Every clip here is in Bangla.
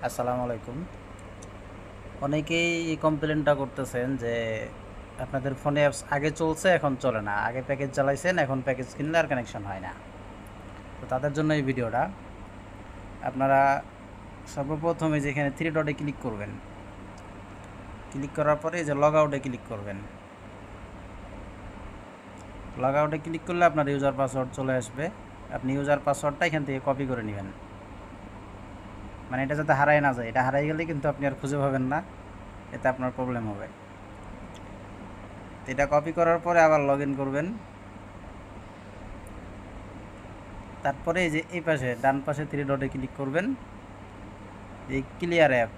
আসসালামু আলাইকুম। অনেকেই এই কমপ্লেনটা করতেছেন যে আপনাদের ফোনে অ্যাপস আগে চলছে এখন চলে না, আগে প্যাকেজ চালাইছেন এখন প্যাকেজ কিনলে আর কানেকশন হয় না। তো তাদের জন্য এই ভিডিওটা। আপনারা সর্বপ্রথমে যেখানে থ্রি ডটে ক্লিক করবেন, ক্লিক করার পরে এই যে লগ আউটে ক্লিক করবেন। লগ আউটে ক্লিক করলে আপনার ইউজার পাসওয়ার্ড চলে আসবে। আপনি ইউজার পাসওয়ার্ডটা এখান থেকে কপি করে নেবেন, মানে এটা যাতে হারায় না যায়। এটা হারাই গেলে কিন্তু আপনি আর খুঁজে পাবেন না, এতে আপনার প্রবলেম হবে। তো এটা কপি করার পরে আবার লগ ইন করবেন। তারপরে এই যে এই পাশে ডান পাশে থ্রি ডটে ক্লিক করবেন, এই ক্লিয়ার অ্যাপ,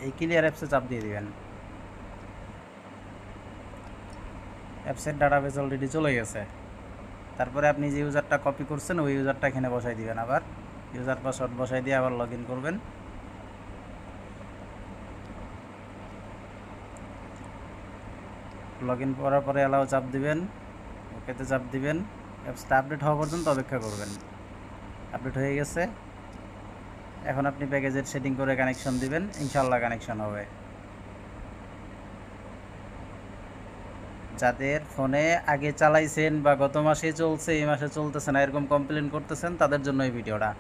এই ক্লিয়ার অ্যাপসে চাপ দিয়ে দিবেন। অ্যাপসের ডাটাবেস অলরেডি চলে গেছে। তারপরে আপনি যে ইউজারটা কপি করছেন ওই ইউজারটা এখানে বসাই দিবেন। আবার ইউজার পাসওয়ার্ড বসাই দিয়ে আবার লগ ইন করবেন। লগ ইন করার পরে অ্যালাও চাপ দিবেন, ওকেতে চাপ দিবেন। অ্যাপসটা আপডেট হওয়া পর্যন্ত অপেক্ষা করবেন। আপডেট হয়ে গেছে। এখন আপনি প্যাকেজের সেটিং করে কানেকশন দিবেন, ইনশাল্লাহ কানেকশন হবে। যাদের ফোনে আগে চালাইছেন বা গত মাসে চলছে এই মাসে চলতেছে না এরকম কমপ্লেন করতেছেন তাদের জন্য এই ভিডিওটা।